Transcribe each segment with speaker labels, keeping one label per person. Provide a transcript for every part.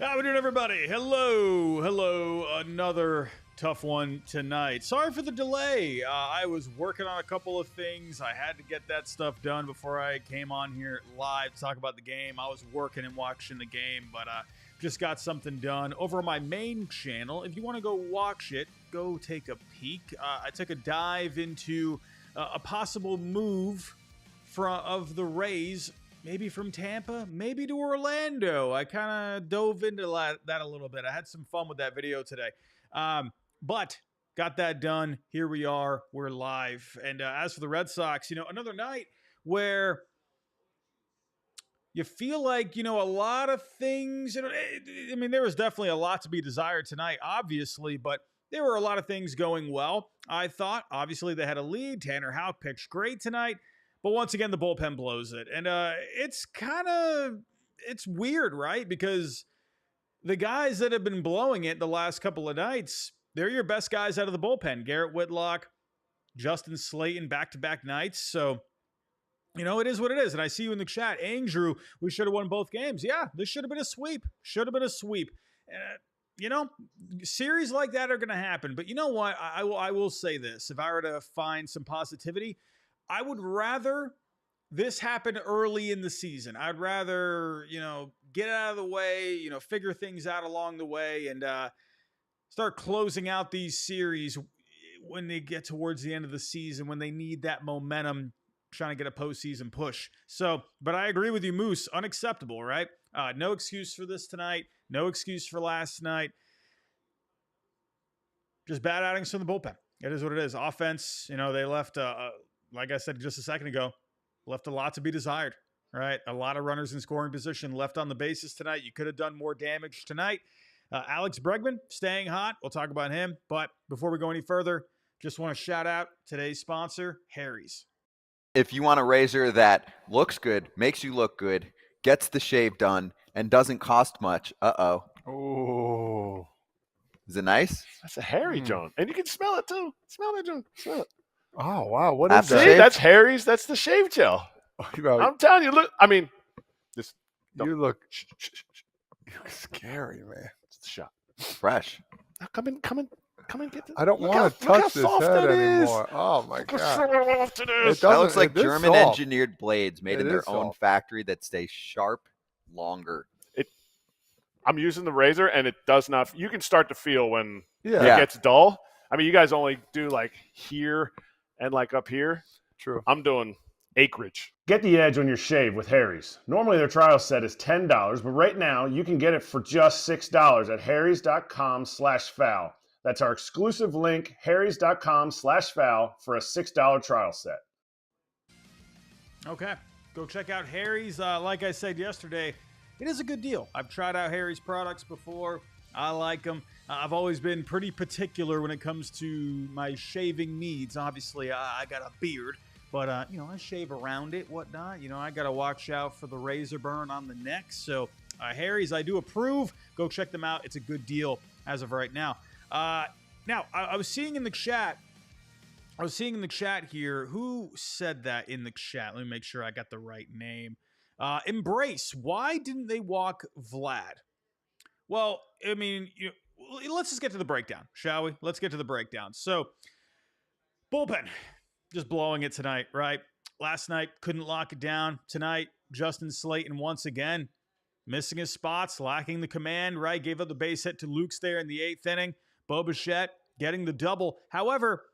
Speaker 1: How we doing, everybody? Hello. Another tough one tonight. Sorry for the delay. I was working on a couple of things. I had to get that stuff done before I came on here live to talk about the game. I was working and watching the game, but just got something done over on my main channel. If you want to go watch it, go take a peek. I took a dive into a possible move of the Rays. Maybe from Tampa, maybe to Orlando. I kind of dove into that a little bit. I had some fun with that video today. But got that done. Here we are. We're live. And as for the Red Sox, another night where you feel like, a lot of things, there was definitely a lot to be desired tonight, obviously, but there were a lot of things going well. I thought, obviously, they had a lead. Tanner Houck pitched great tonight. But once again, the bullpen blows it. And it's weird, right? Because the guys that have been blowing it the last couple of nights, they're your best guys out of the bullpen. Garrett Whitlock, Justin Slayton, back-to-back nights. So, it is what it is. And I see you in the chat. Andrew, we should have won both games. Yeah, this should have been a sweep. Series like that are going to happen. But you know what? I will say this. If I were to find some positivity, I would rather this happen early in the season. I'd rather, get out of the way, figure things out along the way and start closing out these series when they get towards the end of the season, when they need that momentum, trying to get a postseason push. So, but I agree with you, Moose. Unacceptable, right? No excuse for this tonight. No excuse for last night. Just bad outings from the bullpen. It is what it is. Offense, they left like I said just a second ago, left a lot to be desired, right? A lot of runners in scoring position left on the bases tonight. You could have done more damage tonight. Alex Bregman staying hot. We'll talk about him. But before we go any further, just want to shout out today's sponsor, Harry's.
Speaker 2: If you want a razor that looks good, makes you look good, gets the shave done, and doesn't cost much,
Speaker 3: Oh.
Speaker 2: Is it nice?
Speaker 3: That's a hairy John. And you can smell it, too. Smell it, John. Smell it.
Speaker 4: Oh, wow. What
Speaker 2: After
Speaker 4: is
Speaker 3: See,
Speaker 4: that?
Speaker 3: that's Harry's. That's the shave gel. I'm telling you, look.
Speaker 4: You look scary, man.
Speaker 3: It's the shot.
Speaker 2: Fresh.
Speaker 3: Now come in, get the.
Speaker 4: I don't
Speaker 3: look
Speaker 4: want to
Speaker 3: how- look how
Speaker 4: touch this
Speaker 3: soft
Speaker 4: head
Speaker 3: that is.
Speaker 4: anymore. Oh, my
Speaker 3: Look how
Speaker 4: God.
Speaker 3: soft it is.
Speaker 2: That looks like
Speaker 4: It is
Speaker 2: German
Speaker 4: soft.
Speaker 2: engineered blades made
Speaker 4: It
Speaker 2: in their
Speaker 4: is
Speaker 2: own
Speaker 4: soft.
Speaker 2: factory that stay sharp longer.
Speaker 3: I'm using the razor, and it does not. You can start to feel when
Speaker 4: Yeah,
Speaker 2: Yeah.
Speaker 3: it gets dull. I mean, you guys only do like here and like up here.
Speaker 4: true.
Speaker 3: I'm doing acreage. Get the edge on your shave with Harry's. Normally their trial set is $10, but right now you can get it for just $6 at harrys.com/foul. That's our exclusive link, harrys.com/foul for a $6 trial set.
Speaker 1: Okay, go check out Harry's. Like I said yesterday, it is a good deal. I've tried out Harry's products before. I like them. I've always been pretty particular when it comes to my shaving needs. Obviously, I got a beard, but, I shave around it, whatnot. I got to watch out for the razor burn on the neck. So, Harry's, I do approve. Go check them out. It's a good deal as of right now. Now, I was seeing in the chat here, who said that in the chat? Let me make sure I got the right name. Embrace. Why didn't they walk Vlad? Well, let's just get to the breakdown, shall we? Let's get to the breakdown. So, bullpen, just blowing it tonight, right? Last night, couldn't lock it down. Tonight, Justin Slayton once again, missing his spots, lacking the command, right? Gave up the base hit to Luke's there in the 8th inning. Bo Bichette getting the double. However,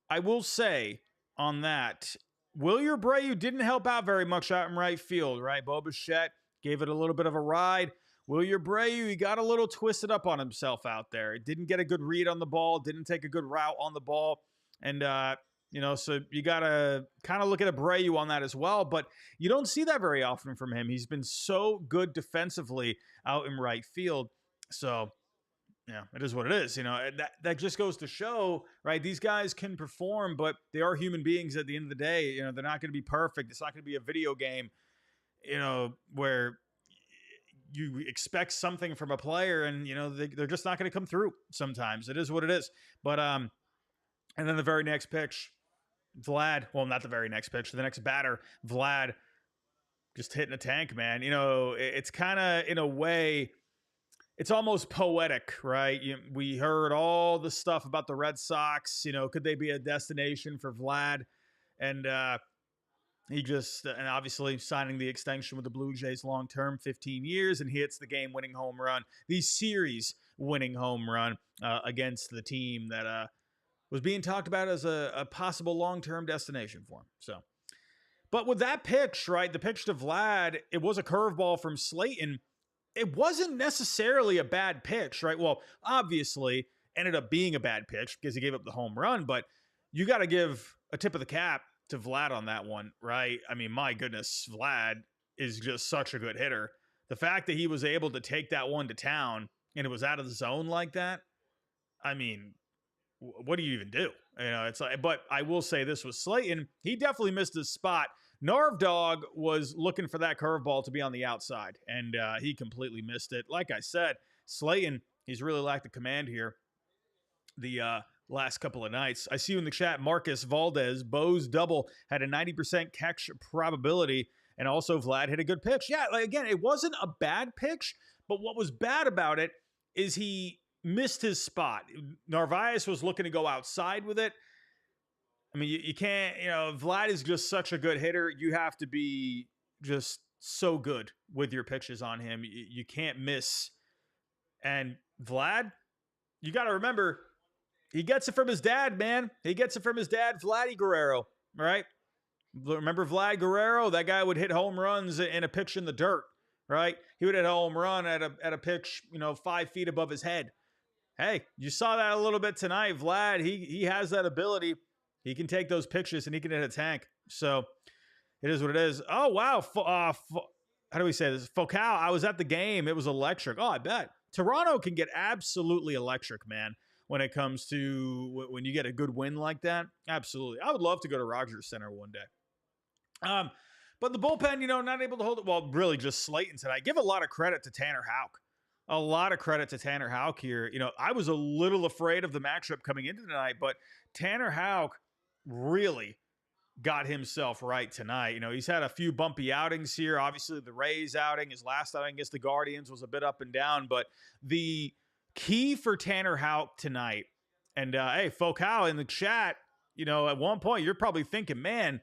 Speaker 1: I will say on that, Wilyer Abreu didn't help out very much out in right field, right? Bo Bichette gave it a little bit of a ride. Wilyer Abreu, he got a little twisted up on himself out there. Didn't get a good read on the ball, didn't take a good route on the ball. And, so you got to kind of look at Abreu on that as well. But you don't see that very often from him. He's been so good defensively out in right field. So, yeah, it is what it is. That just goes to show, right? These guys can perform, but they are human beings at the end of the day. They're not going to be perfect. It's not going to be a video game, where you expect something from a player and, they're just not going to come through sometimes. It is what it is. But, and then the very next pitch, Vlad, well, not the very next pitch, the next batter, Vlad just hitting a tank, man. It's kind of, in a way, it's almost poetic, right? We heard all the stuff about the Red Sox. Could they be a destination for Vlad? And he just, and obviously signing the extension with the Blue Jays long term, 15 years, and he hits the game winning home run, the series winning home run against the team that was being talked about as a possible long term destination for him. So, but with that pitch, right, the pitch to Vlad, it was a curveball from Slayton. It wasn't necessarily a bad pitch, right? Well, obviously, ended up being a bad pitch because he gave up the home run, but you got to give a tip of the cap to Vlad on that one, right? I mean, my goodness, Vlad is just such a good hitter. The fact that he was able to take that one to town and it was out of the zone like that, I mean, what do you even do? It's like, but I will say this with Slayton, he definitely missed his spot. Narv Dog was looking for that curveball to be on the outside, and he completely missed it. Like I said, Slayton, he's really lacked the command here the last couple of nights. I see you in the chat, Marcus Valdez, Bo's double had a 90% catch probability, and also Vlad hit a good pitch. Yeah, again, it wasn't a bad pitch, but what was bad about it is he missed his spot. Narvaez was looking to go outside with it. I mean, you can't, Vlad is just such a good hitter. You have to be just so good with your pitches on him. You can't miss. And Vlad, you got to remember, he gets it from his dad, man. He gets it from his dad, Vladdy Guerrero, right? Remember Vlad Guerrero? That guy would hit home runs in a pitch in the dirt, right? He would hit a home run at a pitch, 5 feet above his head. Hey, you saw that a little bit tonight. Vlad, he has that ability. He can take those pitches and he can hit a tank. So it is what it is. Oh, wow. How do we say this? Focal, I was at the game. It was electric. Oh, I bet. Toronto can get absolutely electric, man, when it comes to when you get a good win like that. Absolutely. I would love to go to Rogers Center one day. But the bullpen, not able to hold it. Well, really just Slayton tonight. Give a lot of credit to Tanner Houck. A lot of credit to Tanner Houck here. I was a little afraid of the matchup coming into tonight, but Tanner Houck really got himself right tonight. He's had a few bumpy outings here. Obviously, the Rays outing, his last outing against the Guardians was a bit up and down, but the key for Tanner Houck tonight, and hey, Focal in the chat, at one point you're probably thinking, man,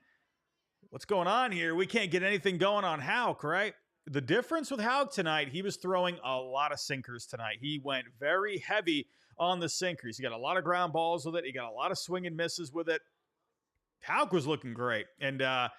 Speaker 1: what's going on here? We can't get anything going on Houck, right? The difference with Houck tonight, he was throwing a lot of sinkers tonight. He went very heavy on the sinkers. He got a lot of ground balls with it. He got a lot of swing and misses with it. Houck was looking great. And I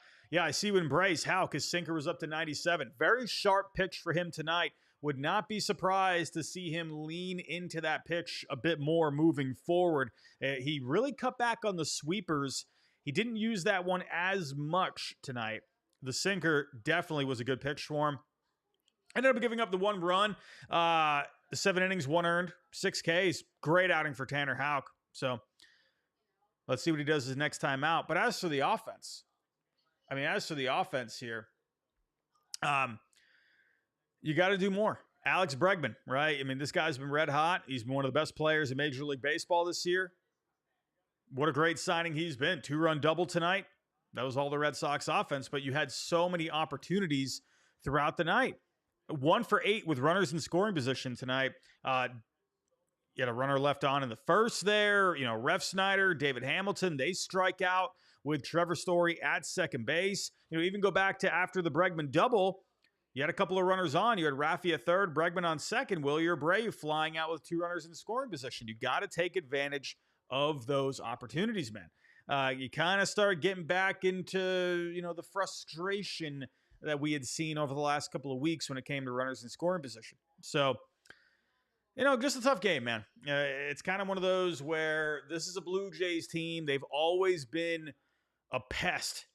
Speaker 1: see you embrace Houck. His sinker was up to 97. Very sharp pitch for him tonight. Would not be surprised to see him lean into that pitch a bit more moving forward. He really cut back on the sweepers. He didn't use that one as much tonight. The sinker definitely was a good pitch for him. Ended up giving up the 1 run. The 7 innings, 1 earned, 6 Ks. Great outing for Tanner Houck. So let's see what he does his next time out. But as for the offense, here, you got to do more. Alex Bregman, right? I mean, this guy's been red hot. He's been one of the best players in Major League Baseball this year. What a great signing he's been. 2-run double tonight. That was all the Red Sox offense, but you had so many opportunities throughout the night. 1 for 8 with runners in scoring position tonight. You had a runner left on in the first there. Ref Snyder, David Hamilton, they strike out with Trevor Story at second base. Even go back to after the Bregman double, you had a couple of runners on. You had Rafi at third, Bregman on second, Wilyer Brave flying out with 2 runners in scoring position. You got to take advantage of those opportunities, man. You kind of start getting back into, the frustration that we had seen over the last couple of weeks when it came to runners in scoring position. So, just a tough game, man. It's kind of one of those where this is a Blue Jays team. They've always been a pest,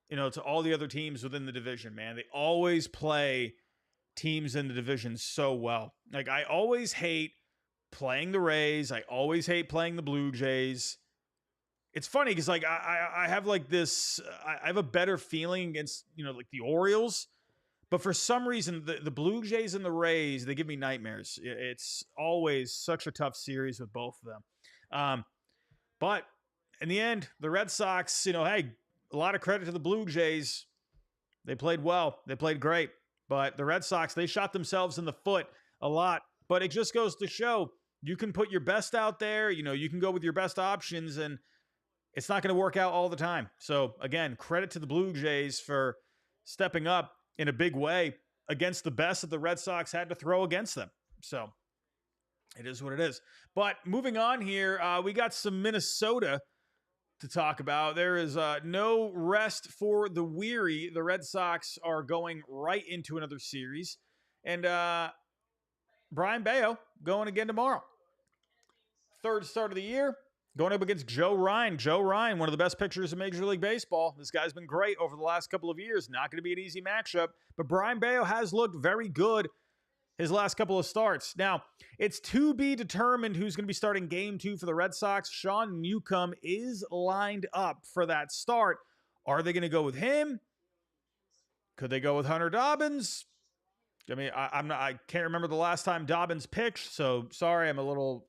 Speaker 1: to all the other teams within the division, man. They always play teams in the division so well. Like, I always hate playing the Rays. I always hate playing the Blue Jays. It's funny because, I have this, I have a better feeling against, the Orioles. But for some reason, the Blue Jays and the Rays, they give me nightmares. It's always such a tough series with both of them. But in the end, the Red Sox, hey, a lot of credit to the Blue Jays. They played well. They played great. But the Red Sox, they shot themselves in the foot a lot But it just goes to show you can put your best out there. You can go with your best options, and it's not going to work out all the time. So, again, credit to the Blue Jays for stepping up in a big way against the best that the Red Sox had to throw against them. So, it is what it is. But moving on here, we got some Minnesota to talk about. There is no rest for the weary. The Red Sox are going right into another series. And Brian Bayo going again tomorrow. Third start of the year, going up against Joe Ryan. Joe Ryan, one of the best pitchers in Major League Baseball. This guy's been great over the last couple of years. Not going to be an easy matchup. But Brian Bayo has looked very good his last couple of starts. Now, it's to be determined who's going to be starting game 2 for the Red Sox. Sean Newcomb is lined up for that start. Are they going to go with him? Could they go with Hunter Dobbins? I mean, I can't remember the last time Dobbins pitched, so sorry, I'm a little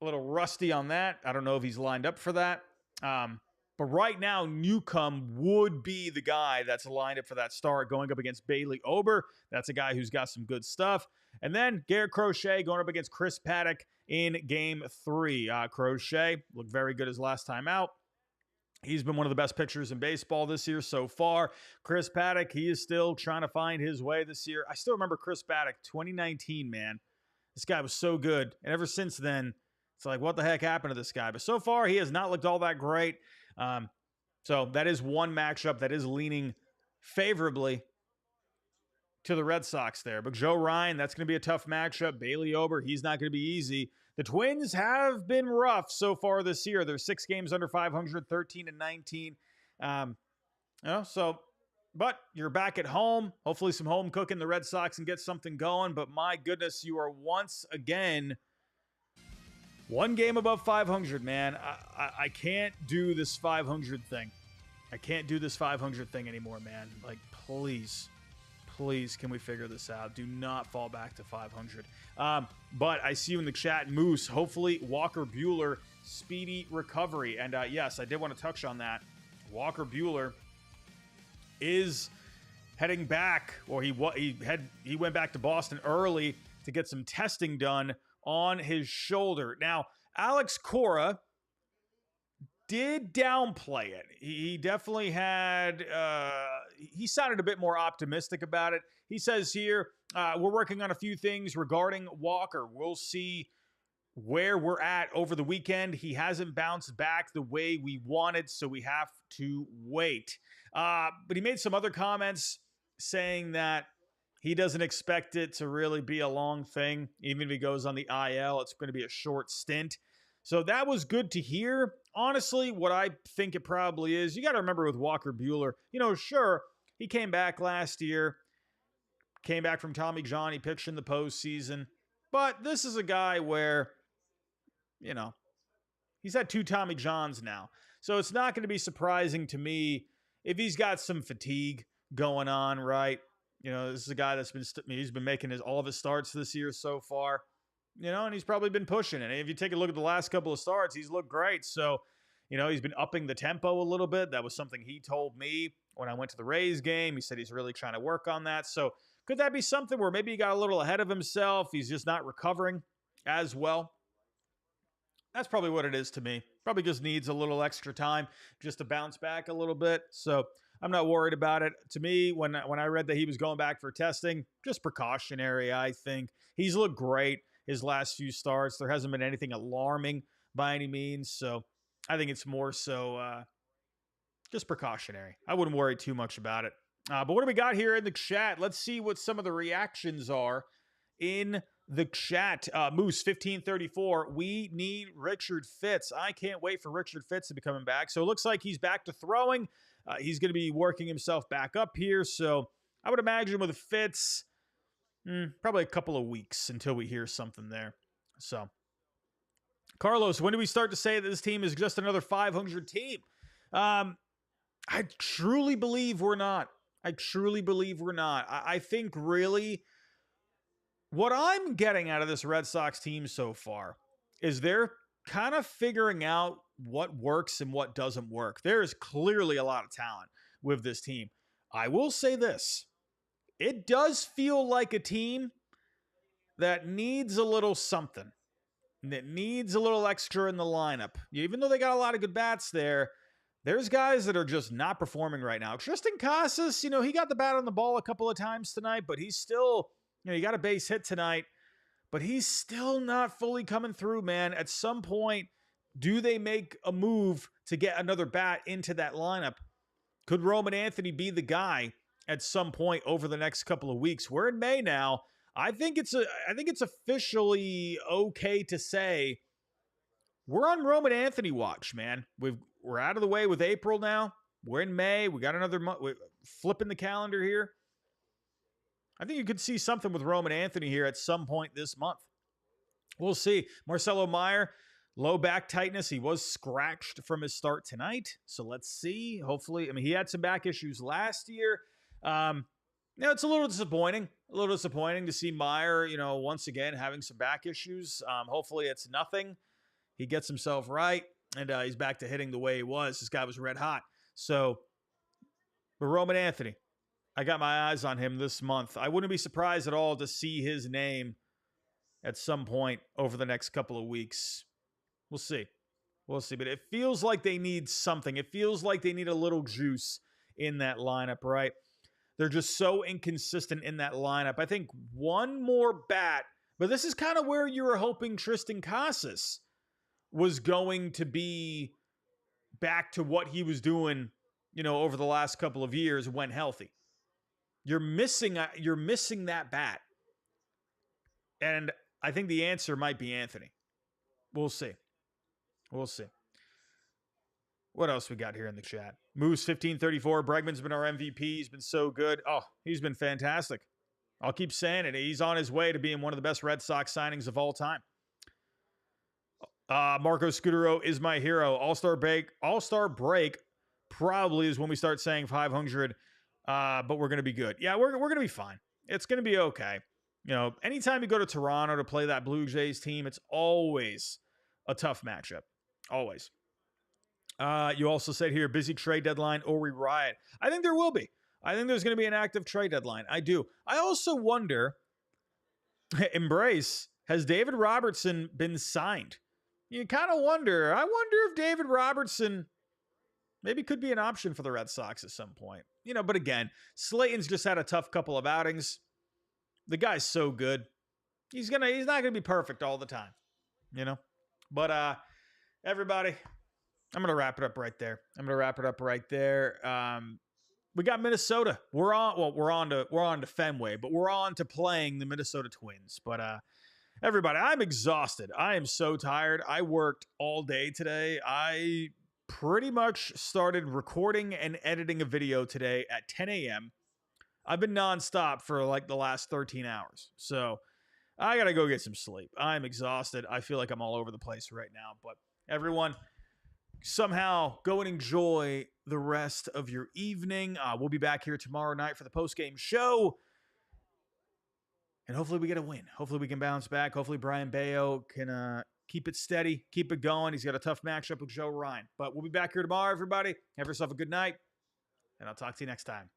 Speaker 1: rusty on that. I don't know if he's lined up for that. But right now, Newcomb would be the guy that's lined up for that start, going up against Bailey Ober. That's a guy who's got some good stuff. And then Garrett Crochet going up against Chris Paddock in Game 3. Crochet looked very good his last time out. He's been one of the best pitchers in baseball this year so far. Chris Paddock, he is still trying to find his way this year. I still remember Chris Paddock, 2019, man. This guy was so good. And ever since then, it's like, what the heck happened to this guy? But so far, he has not looked all that great. So that is one matchup that is leaning favorably to the Red Sox there. But Joe Ryan, that's going to be a tough matchup. Bailey Ober, he's not going to be easy. The Twins have been rough so far this year. They're 6 games under 500, 13-19. But you're back at home. Hopefully some home cooking. The Red Sox can get something going. But my goodness, you are once again one game above 500, man. I can't do this 500 thing. I can't do this 500 thing anymore, man. Like, please, can we figure this out? Do not fall back to 500. But I see you in the chat, Moose. Hopefully, Walker Buehler, speedy recovery. And yes, I did want to touch on that. Walker Buehler is heading back, or he went back to Boston early to get some testing done on his shoulder. Now, Alex Cora did downplay it. He definitely had, he sounded a bit more optimistic about it. He says here, we're working on a few things regarding Walker. We'll see where we're at over the weekend. He hasn't bounced back the way we wanted, so we have to wait. But he made some other comments saying that he doesn't expect it to really be a long thing. Even if he goes on the IL, it's going to be a short stint. So that was good to hear. Honestly, what I think it probably is, you got to remember with Walker Buehler, sure, he came back last year, came back from Tommy John, he pitched in the postseason. But this is a guy where, he's had 2 Tommy Johns now. So it's not going to be surprising to me if he's got some fatigue going on, right? This is a guy that's he's been making all of his starts this year so far, and he's probably been pushing it. And if you take a look at the last couple of starts, he's looked great. So, he's been upping the tempo a little bit. That was something he told me when I went to the Rays game. He said he's really trying to work on that. So could that be something where maybe he got a little ahead of himself? He's just not recovering as well. That's probably what it is to me. Probably just needs a little extra time just to bounce back a little bit. So I'm not worried about it. To me, when I read that he was going back for testing, just precautionary, I think. He's looked great his last few starts. There hasn't been anything alarming by any means. So I think it's more so just precautionary. I wouldn't worry too much about it. But what do we got here in the chat? Let's see what some of the reactions are in the chat. Moose 1534. We need Richard Fitz. I can't wait for Richard Fitz to be coming back. So it looks like he's back to throwing. He's going to be working himself back up here. So I would imagine with Fitz, probably a couple of weeks until we hear something there. So, Carlos, when do we start to say that this team is just another 500 team? I truly believe we're not. I think really what I'm getting out of this Red Sox team so far is they're kind of figuring out what works and what doesn't work. There is clearly a lot of talent with this team. I will say this. It does feel like a team that needs a little something, that needs a little extra in the lineup. Even though they got a lot of good bats there, there's guys that are just not performing right now. Tristan Casas, he got the bat on the ball a couple of times tonight, but he's still, he got a base hit tonight, but he's still not fully coming through, man. At some point, do they make a move to get another bat into that lineup? Could Roman Anthony be the guy at some point over the next couple of weeks? We're in May now. I think it's officially okay to say we're on Roman Anthony watch, man. We're out of the way with April now. We're in May. We got another month. We're flipping the calendar here. I think you could see something with Roman Anthony here at some point this month. We'll see. Marcelo Meyer, low back tightness. He was scratched from his start tonight. So let's see. Hopefully, he had some back issues last year. It's a little disappointing. A little disappointing to see Meyer, once again having some back issues. Hopefully it's nothing. He gets himself right, and he's back to hitting the way he was. This guy was red hot. So, but Roman Anthony, I got my eyes on him this month. I wouldn't be surprised at all to see his name at some point over the next couple of weeks. We'll see. We'll see. But it feels like they need something. It feels like they need a little juice in that lineup, right? They're just so inconsistent in that lineup. I think one more bat, but this is kind of where you were hoping Tristan Casas was going to be back to what he was doing, over the last couple of years when healthy. You're missing that bat. And I think the answer might be Anthony. We'll see. We'll see. What else we got here in the chat? Moose 1534. Bregman's been our MVP. He's been so good. Oh, he's been fantastic. I'll keep saying it. He's on his way to being one of the best Red Sox signings of all time. Marco Scudero is my hero. All-Star break probably is when we start saying 500, but we're going to be good. Yeah, we're going to be fine. It's going to be okay. Anytime you go to Toronto to play that Blue Jays team, it's always a tough matchup. Always. You also said here, busy trade deadline or we riot. I think there will be. I think there's going to be an active trade deadline. I do. I also wonder, Embrace, has David Robertson been signed? You kind of wonder. I wonder if David Robertson maybe could be an option for the Red Sox at some point. But again, Slayton's just had a tough couple of outings. The guy's so good. He's not gonna be perfect all the time. But everybody, I'm gonna wrap it up right there. We got Minnesota. We're on to Fenway, but we're on to playing the Minnesota Twins. But everybody, I'm exhausted. I am so tired. I worked all day today. I pretty much started recording and editing a video today at 10 a.m. I've been nonstop for like the last 13 hours. So I got to go get some sleep. I'm exhausted. I feel like I'm all over the place right now. But everyone, somehow go and enjoy the rest of your evening. We'll be back here tomorrow night for the post-game show. And hopefully we get a win. Hopefully we can bounce back. Hopefully Brian Bayo can keep it steady, keep it going. He's got a tough matchup with Joe Ryan. But we'll be back here tomorrow, everybody. Have yourself a good night, and I'll talk to you next time.